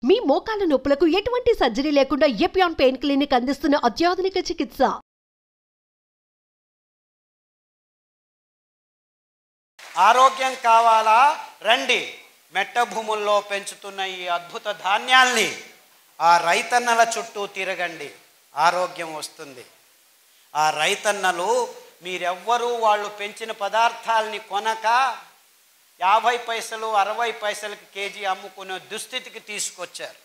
మీ మోకాల నొప్పులకు ఎటువంటి సర్జరీ లేకుండా ఎపియాన్ పెయిన్ క్లినిక్ అందిస్తున్న అత్యాధునిక చికిత్స. ఆరోగ్యం కావాలా? రండి. మెట్ట భూముల్లో పెంచుతున్న ఈ అద్భుత ధాన్యాల్ని ఆ రైతన్నల చుట్టూ తిరగండి, ఆరోగ్యం వస్తుంది. ఆ రైతన్నలు మీరెవ్వరూ వాళ్ళు పెంచిన పదార్థాలని కొనక 50 పైసలు 60 పైసలకి కేజీ అమ్ముకునే దుస్థితికి తీసుకొచ్చారు.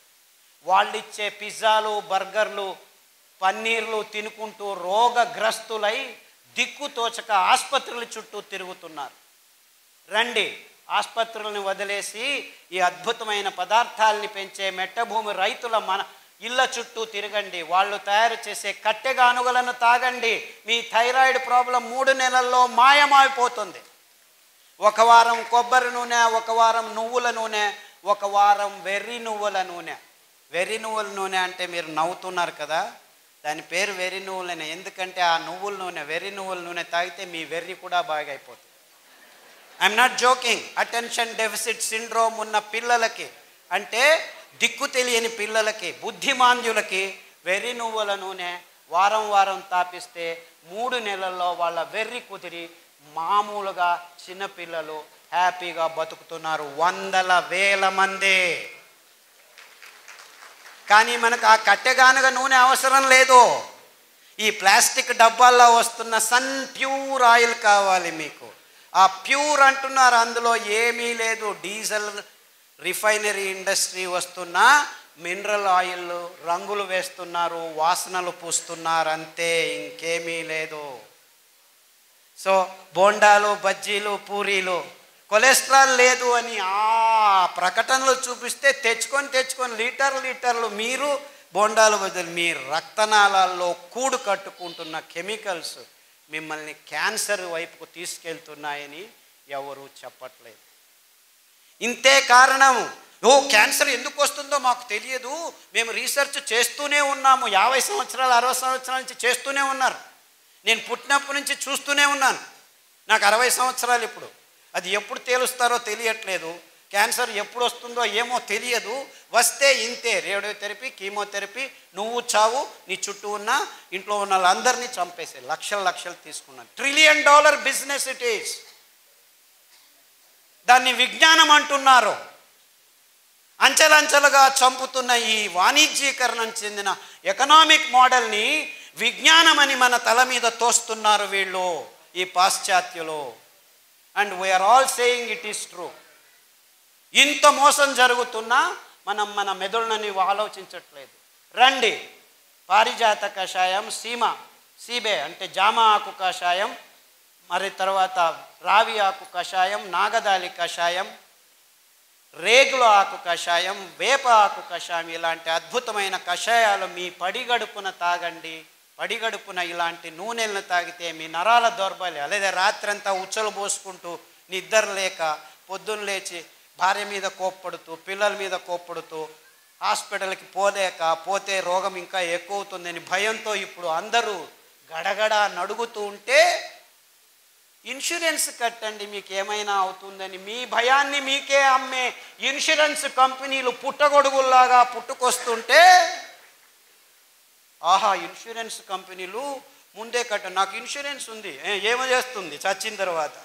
వాళ్ళిచ్చే పిజ్జాలు, బర్గర్లు, పన్నీర్లు తినుకుంటూ రోగగ్రస్తులై దిక్కుతోచక ఆసుపత్రుల చుట్టూ తిరుగుతున్నారు. రండి, ఆసుపత్రులను వదిలేసి ఈ అద్భుతమైన పదార్థాలని పెంచే మెట్టభూమి రైతుల మన ఇళ్ళ చుట్టూ తిరగండి. వాళ్ళు తయారు చేసే కట్టెగానుగలను తాగండి. మీ థైరాయిడ్ ప్రాబ్లం 3 నెలల్లో మాయమైపోతుంది. ఒక వారం కొబ్బరి నూనె, ఒక వారం నువ్వుల నూనె, ఒక వారం వెర్రి నువ్వుల నూనె. వెర్రి నువ్వుల నూనె అంటే మీరు నవ్వుతున్నారు కదా, దాని పేరు వెర్రి నువ్వులనే. ఎందుకంటే ఆ నువ్వుల నూనె, వెర్రి నువ్వుల నూనె తాగితే మీ వెర్రి కూడా బాగా అయిపోతుంది. I'm not joking. Attention deficit syndrome ఉన్న పిల్లలకి, అంటే దిక్కు తెలియని పిల్లలకి, బుద్ధిమాంద్యులకి వెర్రి నువ్వుల నూనె వారం వారం తాపిస్తే 3 నెలల్లో వాళ్ళ వెర్రి కుదిరి మామూలుగా చిన్నపిల్లలు హ్యాపీగా బతుకుతున్నారు, 100,000 మంది. కానీ మనకు ఆ కట్టెగానుగ నూనె అవసరం లేదు. ఈ ప్లాస్టిక్ డబ్బాల్లో వస్తున్న సన్ ప్యూర్ ఆయిల్ కావాలి మీకు. ఆ ప్యూర్ అంటున్నారు, అందులో ఏమీ లేదు. డీజిల్ రిఫైనరీ ఇండస్ట్రీ వస్తున్న మినరల్ ఆయిల్ రంగులు వేస్తున్నారు, వాసనలు పూస్తున్నారు, అంతే, ఇంకేమీ లేదు. సో బోండాలు, బజ్జీలు, పూరీలు కొలెస్ట్రాల్ లేదు అని ఆ ప్రకటనలు చూపిస్తే తెచ్చుకొని లీటర్లు మీరు బోండాలు బదులు మీ రక్తనాళాల్లో కూడు కట్టుకుంటున్న కెమికల్స్ మిమ్మల్ని క్యాన్సర్ వైపుకు తీసుకెళ్తున్నాయని ఎవరూ చెప్పట్లేదు. ఇంతే కారణం. క్యాన్సర్ ఎందుకు వస్తుందో మాకు తెలియదు, మేము రీసెర్చ్ చేస్తూనే ఉన్నాము. 50 సంవత్సరాలు 60 సంవత్సరాల నుంచి చేస్తూనే ఉన్నారు. నేను పుట్టినప్పటి నుంచి చూస్తూనే ఉన్నాను. నాకు 60 సంవత్సరాలు ఇప్పుడు. అది ఎప్పుడు తేలుస్తారో తెలియట్లేదు. క్యాన్సర్ ఎప్పుడు వస్తుందో ఏమో తెలియదు. వస్తే ఇంతే, రేడియోథెరపీ, కీమోథెరపీ, నువ్వు చావు, నీ చుట్టూ ఉన్న ఇంట్లో ఉన్న వాళ్ళందరినీ చంపేసే లక్షలు తీసుకున్నాను. $1 ట్రిలియన్ బిజినెస్ ఇట్ ఈస్. దాన్ని విజ్ఞానం అంటున్నారు. అంచెలంచెలుగా చంపుతున్న ఈ వాణిజ్యీకరణం చెందిన ఎకనామిక్ మోడల్ని విజ్ఞానం అని మన తల మీద తోస్తున్నారు వీళ్ళు, ఈ పాశ్చాత్యులు. And we are all saying it is true. ఇంత మోసం జరుగుతున్నా మనం మన మెదడుని ఆలోచించట్లేదు. రండి, పారిజాత కషాయం, సీబే అంటే జామ ఆకు కషాయం, మరి తర్వాత రావి ఆకు కషాయం, నాగదాలి కషాయం, రేగుల ఆకు కషాయం, వేప ఆకు కషాయం, ఇలాంటి అద్భుతమైన కషాయాలు మీ పడిగడుపున తాగండి. పడిగడుపున ఇలాంటి నూనెలను తాగితే మీ నరాల దౌర్బల్యం, లేదా రాత్రంతా ఉచ్చలు పోసుకుంటూ నిద్ర లేక పొద్దున్న లేచి భార్య మీద కోప్పడుతూ, పిల్లల మీద కోప్పడుతూ, హాస్పిటల్కి పోతే రోగం ఇంకా ఎక్కువ అవుతుందని భయంతో ఇప్పుడు అందరూ గడగడ నడుగుతూ ఉంటే ఇన్సూరెన్స్ కట్టండి మీకు ఏమైనా అవుతుందని మీ భయాన్ని మీకే అమ్మే ఇన్సూరెన్స్ కంపెనీలు పుట్టగొడుగుల్లాగా పుట్టుకొస్తుంటే, ఆహా ఇన్సూరెన్స్ కంపెనీలు ముందే నాకు ఇన్సూరెన్స్ ఉంది, ఏమో చేస్తుంది చచ్చిన తర్వాత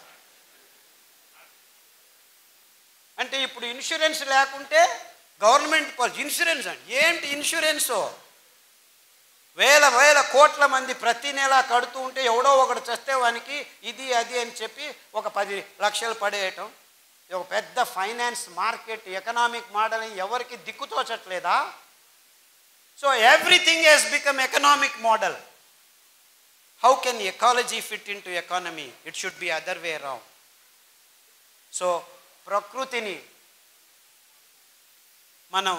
అంటే. ఇప్పుడు ఇన్సూరెన్స్ లేకుంటే గవర్నమెంట్ ఇన్సూరెన్స్ అంటే ఏంటి? ఇన్సూరెన్సు వేల కోట్ల మంది ప్రతి నెల కడుతూ ఉంటే ఎవడో ఒకడు చస్తే వానికి ఇది అది అని చెప్పి ఒక 10 లక్షలు పడేయటం. ఒక పెద్ద ఫైనాన్స్ మార్కెట్ ఎకనామిక్ మోడల్ ఎవరికి దిక్కుతోచట్లేదా? So everything has become economic model. How can ecology fit into economy? It should be other way round. So ప్రకృతిని మనం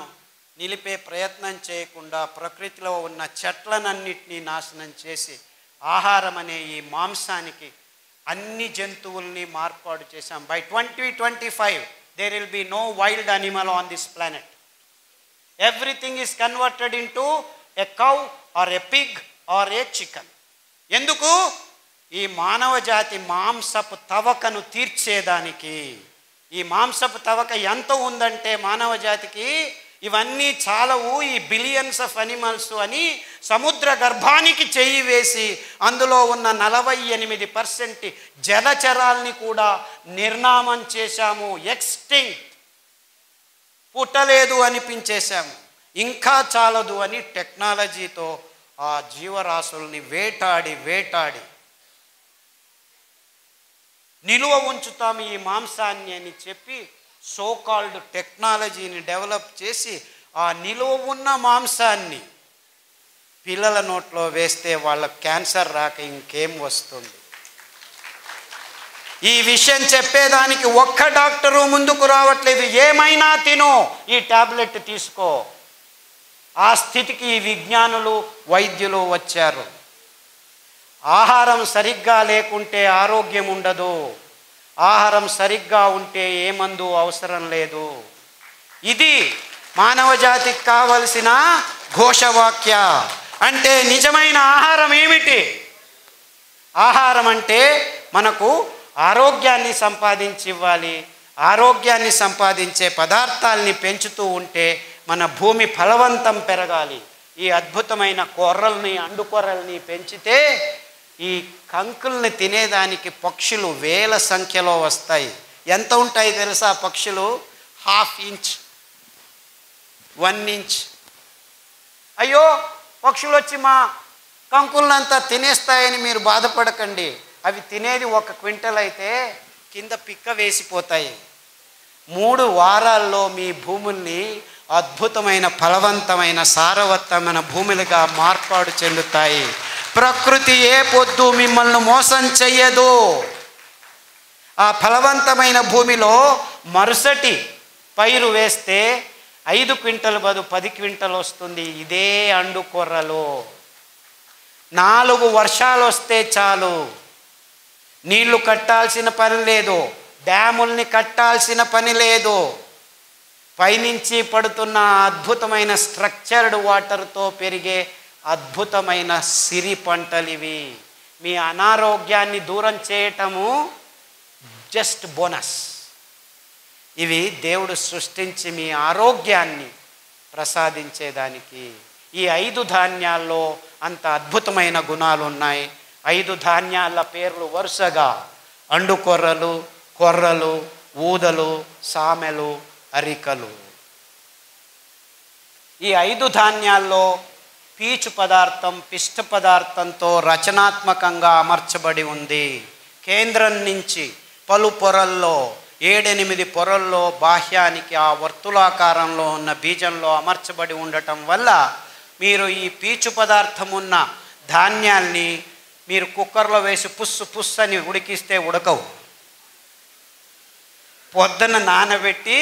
నిలిపే ప్రయత్నం చేయకుండా ప్రకృతిలో ఉన్న చెట్లనన్నిటినీ నాశనం చేసి ఆహారం అనే ఈ మాంసానికి అన్ని జంతువుల్ని మార్పాటు చేశాం. By 2025 there will be no wild animal on this planet. Everything is converted in to a cow or a pig or a chicken. ఎందుకు? ఈ మానవ జాతి మాంసపు తవకను తీర్చేదానికి. ఈ మాంసపు తవక ఎంత ఉందంటే మానవ జాతికి ఇవన్నీ చాలవు ఈ బిలియన్స్ ఆఫ్ అనిమల్స్ అని సముద్ర గర్భానికి చెయ్యి వేసి అందులో ఉన్న 48% జలచరాల్ని కూడా నిర్నామం చేశాము, ఎక్స్టింక్ట్, పుట్టలేదు అనిపించేశాము. ఇంకా చాలదు అని టెక్నాలజీతో ఆ జీవరాశుల్ని వేటాడి నిలువ ఉంచుతాము ఈ మాంసాన్ని అని చెప్పి సోకాల్డ్ టెక్నాలజీని డెవలప్ చేసి ఆ నిలువ ఉన్న మాంసాన్ని పిల్లల నోట్లో వేస్తే వాళ్ళకి క్యాన్సర్ రాక ఇంకేం వస్తుంది? ఈ విషయం చెప్పేదానికి ఒక్క డాక్టరు ముందుకు రావట్లేదు. ఏమైనా తిను, ఈ టాబ్లెట్ తీసుకో. ఆ స్థితికి ఈ విజ్ఞానులు వైద్యులు వచ్చారు. ఆహారం సరిగ్గా లేకుంటే ఆరోగ్యం ఉండదు, ఆహారం సరిగ్గా ఉంటే ఏ మందు అవసరం లేదు. ఇది మానవ జాతికి కావలసిన ఘోషవాక్య. అంటే నిజమైన ఆహారం ఏమిటి? ఆహారం అంటే మనకు ఆరోగ్యాన్ని సంపాదించి ఇవ్వాలి. ఆరోగ్యాన్ని సంపాదించే పదార్థాలని పెంచుతూ ఉంటే మన భూమి ఫలవంతం పెరగాలి. ఈ అద్భుతమైన కొర్రల్ని, అండుకొర్రల్ని పెంచితే ఈ కంకుల్ని తినేదానికి పక్షులు వేల సంఖ్యలో వస్తాయి. ఎంత ఉంటాయి తెలుసా పక్షులు? 1/2 ఇంచ్, 1 ఇంచ్. అయ్యో పక్షులు వచ్చి మా కంకులనంతా తినేస్తాయని మీరు బాధపడకండి. అవి తినేది 1 క్వింటల్ అయితే కింద పిక్క వేసిపోతాయి. 3 వారాల్లో మీ భూముల్ని అద్భుతమైన ఫలవంతమైన సారవంతమైన భూములుగా మార్పాటు చెందుతాయి. ప్రకృతి ఏ పొద్దు మిమ్మల్ని మోసం చెయ్యదు. ఆ ఫలవంతమైన భూమిలో మరుసటి పైరు వేస్తే 5 క్వింటల్ బదులు 10 క్వింటల్ వస్తుంది. ఇదే అండుకొర్రలు. 4 వర్షాలు వస్తే చాలు, నీళ్లు కట్టాల్సిన పని లేదు, డ్యాముల్ని కట్టాల్సిన పని లేదు. పైనుంచి పడుతున్న అద్భుతమైన స్ట్రక్చర్డ్ వాటర్తో పెరిగే అద్భుతమైన సిరి పంటలు ఇవి. మీ అనారోగ్యాన్ని దూరం చేయటము జస్ట్ బోనస్. ఇవి దేవుడు సృష్టించి మీ ఆరోగ్యాన్ని ప్రసాదించేదానికి. ఈ 5 ధాన్యాల్లో అంత అద్భుతమైన గుణాలు ఉన్నాయి. 5 ధాన్యాల పేర్లు వరుసగా అండుకొర్రలు, కొర్రలు, ఊదలు, సామెలు, అరికలు. ఈ 5 ధాన్యాల్లో పీచు పదార్థం పిష్ట పదార్థంతో రచనాత్మకంగా అమర్చబడి ఉంది. కేంద్రం నుంచి పలు పొరల్లో 7-8 పొరల్లో బాహ్యానికి ఆ వర్తులాకారంలో ఉన్న బీజంలో అమర్చబడి ఉండటం వల్ల మీరు ఈ పీచు పదార్థం ఉన్న ధాన్యాల్ని మీరు కుక్కర్లో వేసి పుస్సు అని ఉడికిస్తే ఉడకవు. పొద్దున నానబెట్టి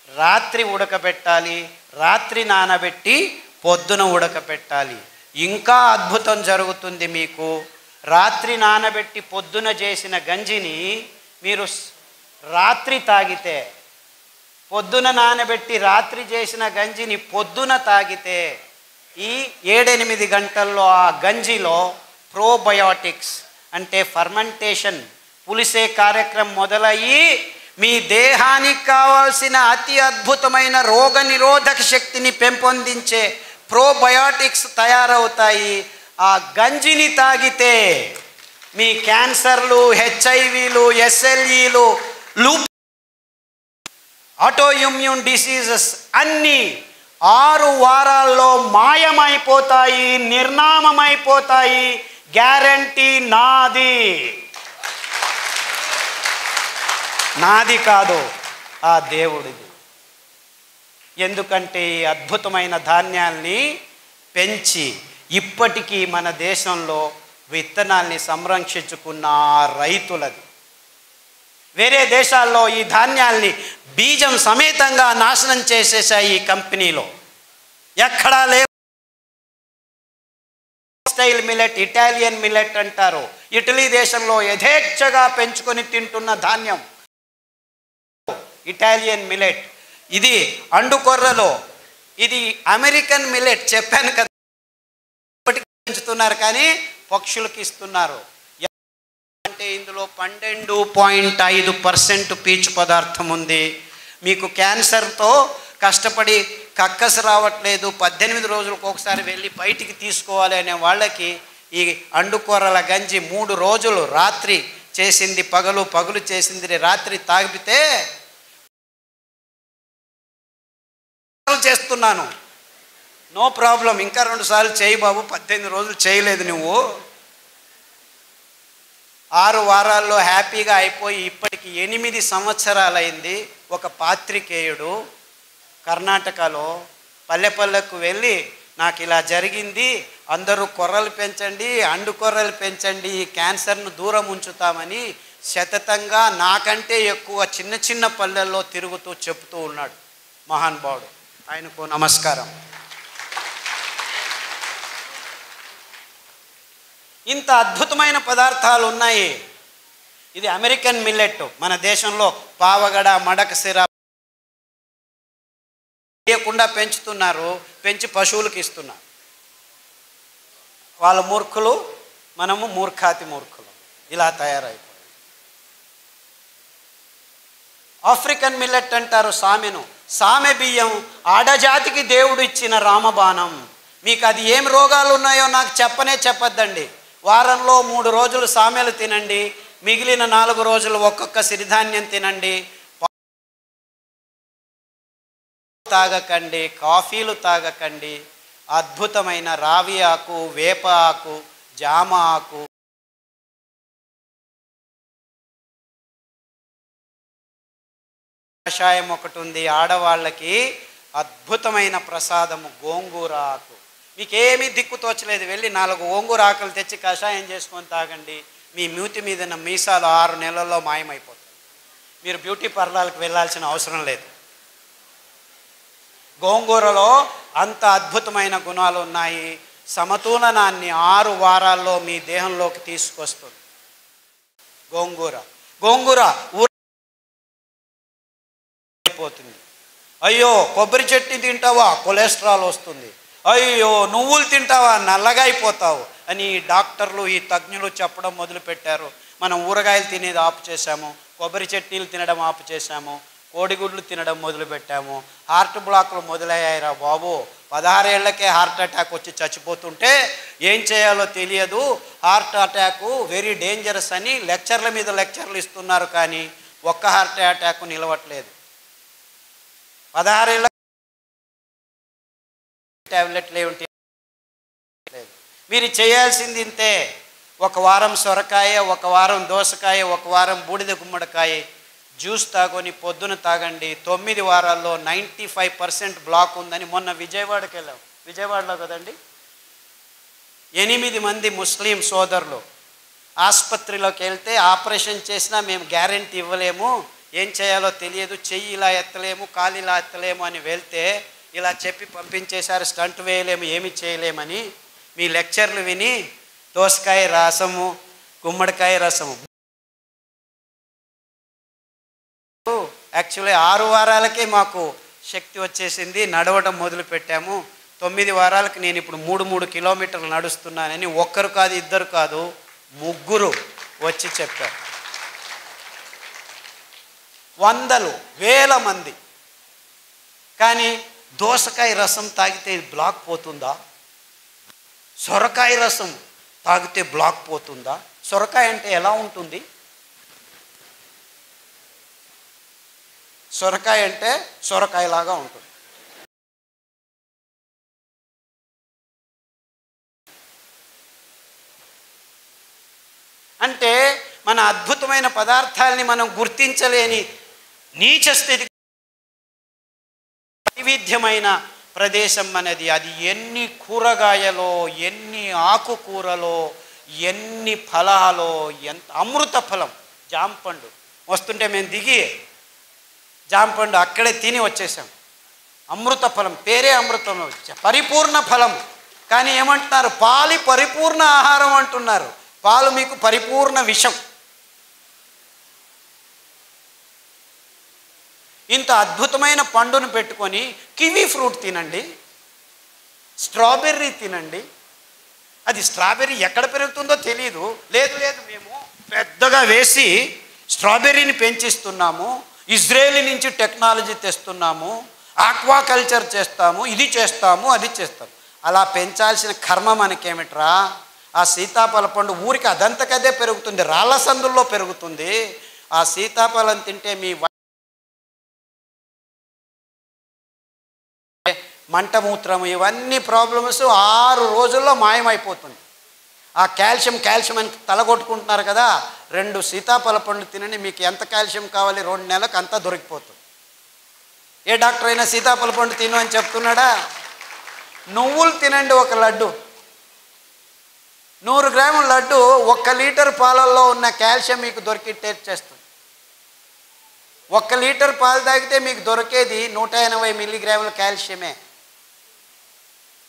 రాత్రి ఉడకబెట్టాలి, రాత్రి నానబెట్టి పొద్దున ఉడకబెట్టాలి. ఇంకా అద్భుతం జరుగుతుంది మీకు. రాత్రి నానబెట్టి పొద్దున చేసిన గంజిని మీరు రాత్రి తాగితే, పొద్దున నానబెట్టి రాత్రి చేసిన గంజిని పొద్దున తాగితే ఈ 7-8 గంటల్లో ఆ గంజిలో ప్రోబయోటిక్స్ అంటే ఫర్మెంటేషన్, పులిసే కార్యక్రమం మొదలయ్యి మీ దేహానికి కావాల్సిన అతి అద్భుతమైన రోగ నిరోధక శక్తిని పెంపొందించే ప్రోబయోటిక్స్ తయారవుతాయి. ఆ గంజిని తాగితే మీ క్యాన్సర్లు, హెచ్ఐవీలు, ఎస్ఎల్ఈలు, లూప్, ఆటోఇమ్యూన్ డిసీజెస్ అన్నీ 6 వారాల్లో మాయమైపోతాయి, నిర్నామమైపోతాయి. గ్యారంటీ నాది. నాది కాదు, ఆ దేవుడిది. ఎందుకంటే ఈ అద్భుతమైన ధాన్యాల్ని పెంచి ఇప్పటికీ మన దేశంలో విత్తనాల్ని సంరక్షించుకున్న రైతులది. వేరే దేశాల్లో ఈ ధాన్యాల్ని బీజం సమేతంగా నాశనం చేసేసాయి ఈ కంపెనీలో. ఎక్కడా లేవు. స్టైల్ మిల్లెట్, ఇటాలియన్ మిల్లెట్ అంటారు. ఇటలీ దేశంలో యథేచ్ఛగా పెంచుకొని తింటున్న ధాన్యం ఇటాలియన్ మిల్లెట్. ఇది అండుకొర్రలో, ఇది అమెరికన్ మిల్లెట్. చెప్పాను కదా, ఇప్పటికీ పెంచుతున్నారు కానీ పక్షులకు ఇస్తున్నారు. అంటే ఇందులో 12.5% పీచు పదార్థం ఉంది. మీకు క్యాన్సర్తో కష్టపడి కక్కసు రావట్లేదు, 18 రోజులకు ఒకసారి వెళ్ళి బయటికి తీసుకోవాలి అనే వాళ్ళకి ఈ అండుకూరల గంజి 3 రోజులు రాత్రి చేసింది పగలు, పగలు చేసింది రాత్రి తాగితే చేస్తున్నాను, నో ప్రాబ్లం, ఇంకా 2 సార్లు చేయి బాబు, 18 రోజులు చేయలేదు నువ్వు, 6 వారాల్లో హ్యాపీగా అయిపోయి ఇప్పటికి 8 సంవత్సరాలైంది. ఒక పాత్రికేయుడు కర్ణాటకలో పల్లెపల్లెకు వెళ్ళి నాకు ఇలా జరిగింది, అందరూ కొర్రలు పెంచండి, అండు కొర్రలు పెంచండి, క్యాన్సర్ను దూరం ఉంచుతామని శతతంగా నాకంటే ఎక్కువ చిన్న చిన్న పల్లెల్లో తిరుగుతూ చెప్తూ ఉన్నాడు మహానుభావుడు. ఆయనకు నమస్కారం. ఇంత అద్భుతమైన పదార్థాలు ఉన్నాయి. ఇది అమెరికన్ మిల్లెట్, మన దేశంలో పావగడ, మడకసిర లేకుండా పెంచుతున్నారు, పెంచి పశువులకు ఇస్తున్నారు. వాళ్ళ మూర్ఖులు, మనము మూర్ఖాతి మూర్ఖులు, ఇలా తయారైపోయి. ఆఫ్రికన్ మిల్లెట్ అంటారు సామెను. సామె బియ్యం ఆడజాతికి దేవుడు ఇచ్చిన రామబాణం. మీకు అది ఏం రోగాలు ఉన్నాయో నాకు చెప్పొద్దండి. వారంలో 3 రోజులు సామెలు తినండి, మిగిలిన 4 రోజులు ఒక్కొక్క సిరిధాన్యం తినండి. తాగకండి, కాఫీలు తాగకండి. అద్భుతమైన రావి ఆకు, వేప ఆకు, జామ ఆకు, కషాయం ఒకటి ఉంది ఆడవాళ్ళకి, అద్భుతమైన ప్రసాదము గోంగూర ఆకు. మీకేమీ దిక్కు తోచలేదు, వెళ్ళి 4 గోంగూర ఆకులు తెచ్చి కషాయం చేసుకొని తాగండి. మీ మూతి మీద మీసాలు 6 నెలల్లో మాయమైపోతాయి. మీరు బ్యూటీ పార్లర్కి వెళ్ళాల్సిన అవసరం లేదు. గోంగూరలో అంత అద్భుతమైన గుణాలు ఉన్నాయి. సమతులనాన్ని 6 వారాల్లో మీ దేహంలోకి తీసుకొస్తుంది గోంగూర. గోంగూర ఊరిపోతుంది. అయ్యో కొబ్బరి చట్నీ తింటావా కొలెస్ట్రాల్ వస్తుంది, అయ్యో నువ్వులు తింటావా నల్లగా అయిపోతావు అని డాక్టర్లు, ఈ తజ్ఞులు చెప్పడం మొదలుపెట్టారు. మనం ఊరగాయలు తినేది ఆపు చేశాము, కొబ్బరి చట్నీలు తినడం ఆపు చేశాము, కోడిగుడ్లు తినడం మొదలుపెట్టాము. హార్ట్ బ్లాక్లు మొదలయ్యాయిరా బాబు. 16 ఏళ్లకే హార్ట్ అటాక్ వచ్చి చచ్చిపోతుంటే ఏం చేయాలో తెలియదు. హార్ట్ అటాక్ వెరీ డేంజరస్ అని లెక్చర్ల మీద లెక్చర్లు ఇస్తున్నారు, కానీ ఒక్క హార్ట్ అటాక్ నిలవట్లేదు. 16 ఏళ్ళ ట్యాబ్లెట్లు ఏమిటి లేదు. మీరు చేయాల్సింది ఇంతే. 1 వారం సొరకాయ, 1 వారం దోసకాయ, 1 వారం బూడిద గుమ్మడికాయ జ్యూస్ తాగొని పొద్దున తాగండి. 9 వారాల్లో 95% బ్లాక్ ఉందని మొన్న విజయవాడకి వెళ్ళాం. విజయవాడలో కదండి, 8 మంది ముస్లిం సోదరులు ఆసుపత్రిలోకి వెళ్తే ఆపరేషన్ చేసినా మేము గ్యారెంటీ ఇవ్వలేము, ఏం చేయాలో తెలియదు, చెయ్యి ఇలా ఎత్తలేము, కాలు ఇలా ఎత్తలేము అని వెళ్తే ఇలా చెప్పి పంపించేశారు. స్టంట్ వేయలేము, ఏమి చేయలేమని. మీ లెక్చర్లు విని దోసకాయ రసము, గుమ్మడికాయ రసము, యాక్చువల్లీ 6 వారాలకే మాకు శక్తి వచ్చేసింది, నడవడం మొదలు పెట్టాము. 9 వారాలకు నేను ఇప్పుడు 3 కిలోమీటర్లు నడుస్తున్నానని ఒక్కరు కాదు, ఇద్దరు కాదు, 3 వచ్చి చెప్పారు. వందలు, వేల మంది. కానీ దోసకాయ రసం తాగితే బ్లాక్ పోతుందా? సొరకాయ రసం తాగితే బ్లాక్ పోతుందా? సొరకాయ అంటే ఎలా ఉంటుంది? సొరకాయ అంటే సొరకాయలాగా ఉంటుంది. అంటే మన అద్భుతమైన పదార్థాలని మనం గుర్తించలేని నీచ స్థితి, వైవిధ్యమైన ప్రదేశం మనది. అది ఎన్ని కూరగాయలో, ఎన్ని ఆకుకూరలో, ఎన్ని ఫలాలో, ఎంత అమృత ఫలం. జాంపండు వస్తుంటే మేము దిగి జాంపండు అక్కడే తిని వచ్చేసాం. అమృత ఫలం, పేరే అమృతం, పరిపూర్ణ ఫలం. కానీ ఏమంటున్నారు? పాలు పరిపూర్ణ ఆహారం అంటున్నారు. పాలు మీకు పరిపూర్ణ విషం. ఇంత అద్భుతమైన పండును పెట్టుకొని కివీ ఫ్రూట్ తినండి, స్ట్రాబెర్రీ తినండి. అది స్ట్రాబెర్రీ ఎక్కడ పెరుగుతుందో తెలియదు. లేదు మేము పెద్దగా వేసి స్ట్రాబెర్రీని పెంచిస్తున్నాము, ఇజ్రాయేల్ నుంచి టెక్నాలజీ తెస్తున్నాము, ఆక్వాకల్చర్ చేస్తాము, ఇది చేస్తాము, అది చేస్తాము. అలా పెంచాల్సిన కర్మ మనకేమిట్రా? ఆ సీతాఫల పండు ఊరికి అదంతకదే పెరుగుతుంది, రాళ్ళ సందుల్లో పెరుగుతుంది. ఆ సీతాఫలం తింటే మీ మంటమూత్రం ఇవన్నీ ప్రాబ్లమ్స్ 6 రోజుల్లో మాయమైపోతుంది. ఆ కాల్షియం అని తలగొట్టుకుంటున్నారు కదా, 2 సీతాఫల పండు తినండి, మీకు ఎంత కాల్షియం కావాలి 2 నెలలకు అంతా దొరికిపోతుంది. ఏ డాక్టర్ అయినా సీతాఫల పండు తిను అని చెప్తున్నాడా? నువ్వులు తినండి, 1 లడ్డు, 100 గ్రాముల లడ్డు 1 లీటర్ పాలల్లో ఉన్న కాల్షియం మీకు దొరికి టేస్ట్ చేస్తుంది. 1 లీటర్ పాలు తాగితే మీకు దొరికేది 180 మిల్లీగ్రాముల కాల్షియమే.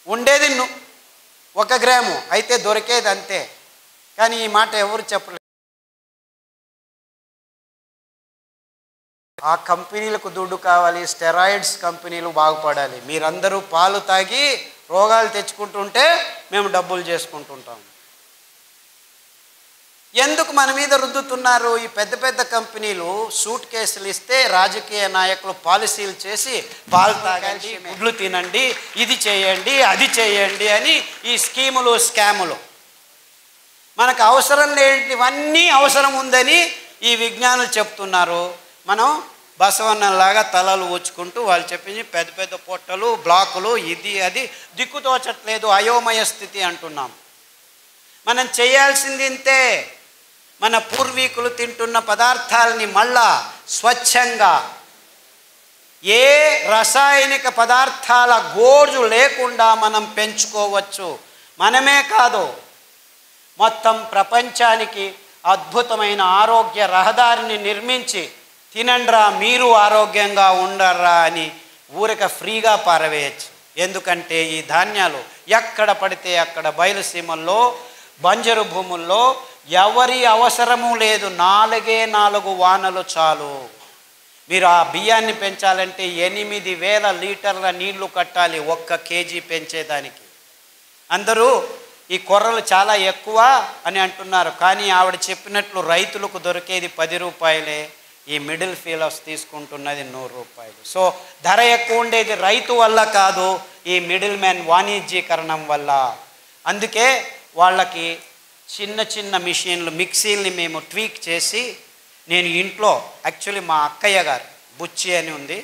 ఉండేది 1 గ్రాము, అయితే దొరికేది అంతే. కానీ ఈ మాట ఎవరు చెప్పలేదు. ఆ కంపెనీలకు దుడ్డు కావాలి, స్టెరాయిడ్స్ కంపెనీలు బాగుపడాలి. మీరందరూ పాలు తాగి రోగాలు తెచ్చుకుంటుంటే మేము డబ్బులు చేసుకుంటుంటాం. ఎందుకు మన మీద రుద్దుతున్నారు? ఈ పెద్ద పెద్ద కంపెనీలు సూట్ కేసులు ఇస్తే రాజకీయ నాయకులు పాలసీలు చేసి పాలు తాగండి, గుడ్లు తినండి, ఇది చేయండి, అది చేయండి అని ఈ స్కీములు స్కాములు. మనకు అవసరం లేనివన్నీ అవసరం ఉందని ఈ విజ్ఞానులు చెప్తున్నారు. మనం బసవన్నలాగా తలలు ఊచుకుంటూ వాళ్ళు చెప్పింది పెద్ద పెద్ద పొట్టలు, బ్లాకులు, ఇది అది దిక్కుతోచట్లేదు, అయోమయ స్థితి అంటున్నాం. మనం చేయాల్సింది ఇంతే. మన పూర్వీకులు తింటున్న పదార్థాలని మళ్ళా స్వచ్ఛంగా ఏ రసాయనిక పదార్థాల గోజు లేకుండా మనం పెంచుకోవచ్చు. మనమే కాదు, మొత్తం ప్రపంచానికి అద్భుతమైన ఆరోగ్య రహదారిని నిర్మించి తినండ్రా మీరు ఆరోగ్యంగా ఉండర్రా అని ఊరిక ఫ్రీగా పారవేయచ్చు. ఎందుకంటే ఈ ధాన్యాలు ఎక్కడ పడితే అక్కడ బయలుసీమల్లో, బంజరు భూముల్లో ఎవరి అవసరము లేదు, 4 వానలు చాలు. మీరు ఆ బియ్యాన్ని పెంచాలంటే 8,000 లీటర్ల నీళ్లు కట్టాలి 1 కేజీ పెంచేదానికి. అందరూ ఈ కొర్రలు చాలా ఎక్కువ అని అంటున్నారు, కానీ ఆవిడ చెప్పినట్లు రైతులకు దొరికేది 10 రూపాయలే, ఈ మిడిల్ ఫీలర్స్ తీసుకుంటున్నది 100 రూపాయలు. సో ధర ఎక్కువ ఉండేది రైతు వల్ల కాదు, ఈ మిడిల్ మ్యాన్ వాణిజ్యీకరణం వల్ల. అందుకే వాళ్ళకి చిన్న చిన్న మిషన్లు, మిక్సీల్ని మేము ట్వీక్ చేసి, నేను ఇంట్లో యాక్చువల్లీ మా అక్కయ్య గారు బుచ్చి అని ఉంది,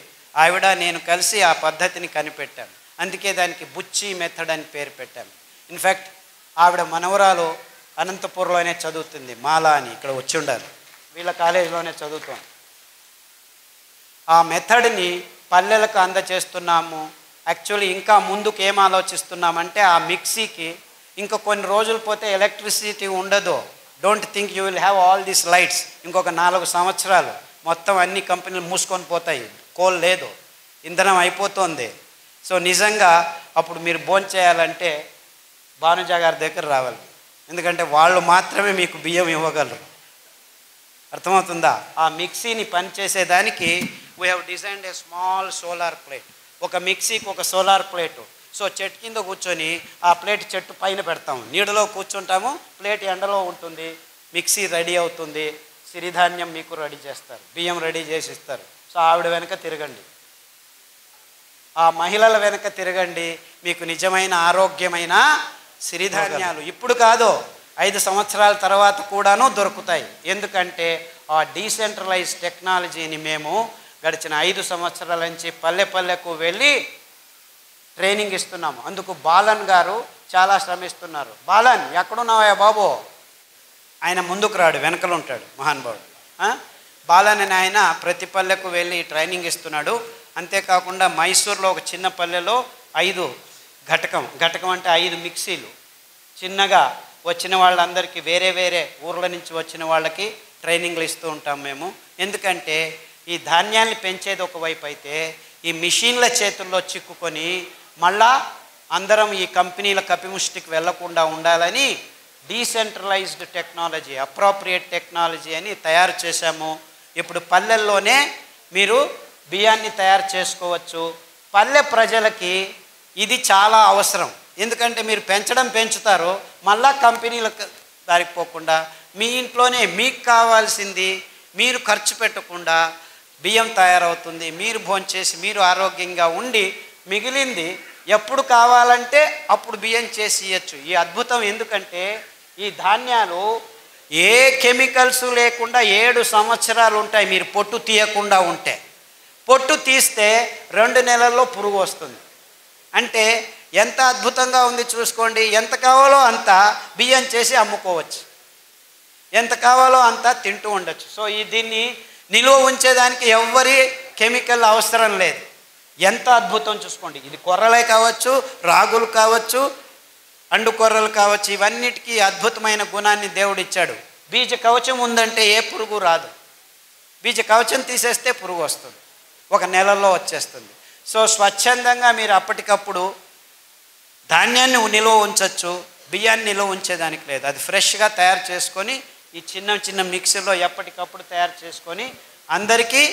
ఆవిడ నేను కలిసి ఆ పద్ధతిని కనిపెట్టాను. అందుకే దానికి బుచ్చి మెథడ్ అని పేరు పెట్టాను. ఇన్ఫ్యాక్ట్ ఆవిడ మనవరాలు అనంతపూర్లోనే చదువుతుంది, మాలా అని, ఇక్కడ వచ్చి ఉండాలి, వీళ్ళ కాలేజీలోనే చదువుతాను. ఆ మెథడ్ని పల్లెలకు అందచేస్తున్నాము. యాక్చువల్లీ ఇంకా ముందుకు ఏం ఆలోచిస్తున్నామంటే ఆ మిక్సీకి ఇంకా కొన్ని రోజులు పోతే ఎలక్ట్రిసిటీ ఉండదు. Don't think you will have all these lights. ఇంకొక 4 సంవత్సరాలు మొత్తం అన్ని కంపెనీలు మూసుకొని పోతాయి, కోల్ లేదు, ఇంధనం అయిపోతుంది. సో నిజంగా అప్పుడు మీరు భోంచేయాలంటే భానుజా గారి దగ్గర రావాలి, ఎందుకంటే వాళ్ళు మాత్రమే మీకు బియ్యం ఇవ్వగలరు. అర్థమవుతుందా? ఆ మిక్సీని పనిచేసేదానికి we have designed a small solar plate. ఒక మిక్సీకి ఒక సోలార్ ప్లేటు. సో చెట్టు కింద కూర్చొని ఆ ప్లేట్ చెట్టు పైన పెడతాము, నీడలో కూర్చుంటాము, ప్లేట్ ఎండలో ఉంటుంది, మిక్సీ రెడీ అవుతుంది, సిరిధాన్యం మీకు రెడీ చేస్తారు, బియ్యం రెడీ చేసి ఇస్తారు. సో ఆవిడ వెనక తిరగండి, ఆ మహిళల వెనక తిరగండి, మీకు నిజమైన ఆరోగ్యమైన సిరిధాన్యాలు ఇప్పుడు కాదు 5 సంవత్సరాల తర్వాత కూడాను దొరుకుతాయి. ఎందుకంటే ఆ డీసెంట్రలైజ్ టెక్నాలజీని మేము గడిచిన 5 సంవత్సరాల నుంచి పల్లె పల్లెకు వెళ్ళి ట్రైనింగ్ ఇస్తున్నాము. అందుకు బాలన్ గారు చాలా శ్రమిస్తున్నారు. బాలన్ ఎక్కడున్నావా బాబు? ఆయన ముందుకు రాడు, వెనకలు ఉంటాడు మహానుభావుడు. బాలన్ అని ఆయన ప్రతి పల్లెకు వెళ్ళి ట్రైనింగ్ ఇస్తున్నాడు. అంతేకాకుండా మైసూర్లో ఒక చిన్న పల్లెలో 5 ఘటకం అంటే 5 మిక్సీలు చిన్నగా వచ్చిన వాళ్ళందరికీ, వేరే వేరే ఊర్ల నుంచి వచ్చిన వాళ్ళకి ట్రైనింగ్లు ఇస్తూ ఉంటాం మేము. ఎందుకంటే ఈ ధాన్యాన్ని పెంచేది ఒకవైపు అయితే, ఈ మిషన్ల చేతుల్లో చిక్కుకొని మళ్ళా అందరం ఈ కంపెనీల కపిముష్టికి వెళ్లకుండా ఉండాలని డీసెంట్రలైజ్డ్ టెక్నాలజీ, అప్రోప్రియేట్ టెక్నాలజీ అని తయారు చేశాము. ఇప్పుడు పల్లెల్లోనే మీరు బియ్యాన్ని తయారు చేసుకోవచ్చు. పల్లె ప్రజలకి ఇది చాలా అవసరం. ఎందుకంటే మీరు పెంచుతారు, మళ్ళా కంపెనీలకు దారికి పోకుండా మీ ఇంట్లోనే మీకు కావాల్సింది మీరు ఖర్చు పెట్టకుండా బియ్యం తయారవుతుంది, మీరు భోంచేసి మీరు ఆరోగ్యంగా ఉండి మిగిలింది ఎప్పుడు కావాలంటే అప్పుడు బియ్యం చేసి ఇవ్వచ్చు. ఈ అద్భుతం ఎందుకంటే ఈ ధాన్యాలు ఏ కెమికల్స్ లేకుండా 7 సంవత్సరాలు ఉంటాయి. మీరు పొట్టు తీయకుండా ఉంటే, పొట్టు తీస్తే 2 నెలల్లో పురుగు వస్తుంది. అంటే ఎంత అద్భుతంగా ఉంది చూసుకోండి. ఎంత కావాలో అంత బియ్యం చేసి అమ్ముకోవచ్చు, ఎంత కావాలో అంత తింటూ ఉండొచ్చు. సో దీన్ని నిలువ ఉంచేదానికి ఎవ్వరి కెమికల్ అవసరం లేదు. ఎంత అద్భుతం చూసుకోండి. ఇది కొర్రలే కావచ్చు, రాగులు కావచ్చు, అండు కొర్రలు కావచ్చు, ఇవన్నిటికీ అద్భుతమైన గుణాన్ని దేవుడు ఇచ్చాడు. బీజ కవచం ఉందంటే ఏ పురుగు రాదు. బీజ కవచం తీసేస్తే పురుగు వస్తుంది, 1 నెలలో వచ్చేస్తుంది. సో స్వచ్ఛందంగా మీరు అప్పటికప్పుడు ధాన్యాన్ని నిలువ ఉంచవచ్చు, బియ్యాన్ని నిలువ ఉంచేదానికి లేదు. అది ఫ్రెష్గా తయారు చేసుకొని ఈ చిన్న మిక్సీలో ఎప్పటికప్పుడు తయారు చేసుకొని అందరికీ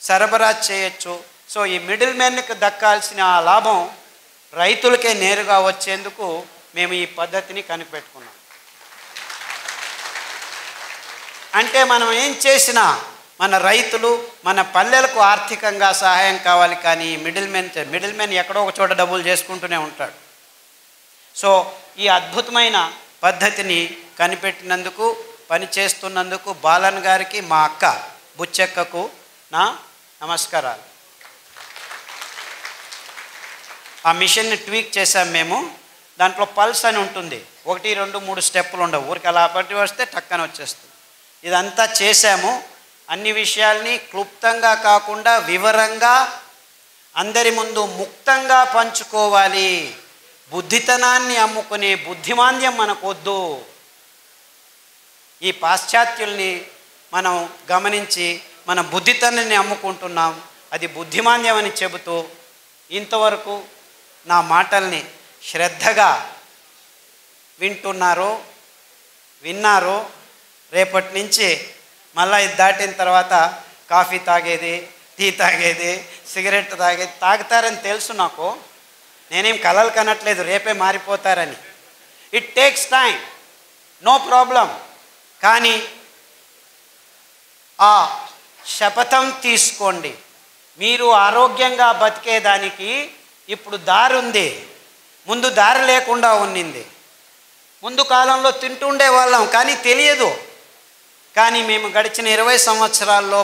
సరఫరా చేయొచ్చు. సో ఈ మిడిల్ మ్యాన్కి దక్కాల్సిన ఆ లాభం రైతులకే నేరుగా వచ్చేందుకు మేము ఈ పద్ధతిని కనిపెట్టుకున్నాం. అంటే మనం ఏం చేసినా మన రైతులు, మన పల్లెలకు ఆర్థికంగా సహాయం కావాలి. కానీ మిడిల్ మ్యాన్ ఎక్కడో ఒక చోట డబ్బులు చేసుకుంటూనే ఉంటాడు. సో ఈ అద్భుతమైన పద్ధతిని కనిపెట్టినందుకు, పనిచేస్తున్నందుకు బాలన్ గారికి, మా అక్క బుచ్చెక్కకు నా నమస్కారాలు. ఆ మిషన్ని ట్వీక్ చేసాం మేము. దాంట్లో పల్స్ అని ఉంటుంది, 1, 2, 3 స్టెప్పులు ఉండవు. ఊరికి అలా పట్టి వస్తే టక్కన వచ్చేస్తుంది. ఇదంతా చేశాము. అన్ని విషయాల్ని క్లుప్తంగా కాకుండా వివరంగా అందరి ముందు ముక్తంగా పంచుకోవాలి. బుద్ధితనాన్ని అమ్ముకునే బుద్ధిమాంద్యం మనకొద్దు. ఈ పాశ్చాత్యుల్ని మనం గమనించి మన బుద్ధితనాన్ని అమ్ముకుంటున్నాం, అది బుద్ధిమాంద్యం అని చెబుతూ ఇంతవరకు నా మాటల్ని శ్రద్ధగా విన్నారు. రేపటి నుంచి మళ్ళీ ఇది దాటిన తర్వాత కాఫీ తాగేది, టీ తాగేది, సిగరెట్ తాగేది తాగుతారని తెలుసు నాకు. నేనేం కలలు కనట్లేదు రేపే మారిపోతారని. It takes time, no problem. కానీ ఆ శపథం తీసుకోండి. మీరు ఆరోగ్యంగా బతికేదానికి ఇప్పుడు దారి ఉంది, ముందు దారి లేకుండా ఉన్నింది. ముందు కాలంలో తింటుండే వాళ్ళం కానీ తెలియదు. కానీ మేము గడిచిన 20 సంవత్సరాల్లో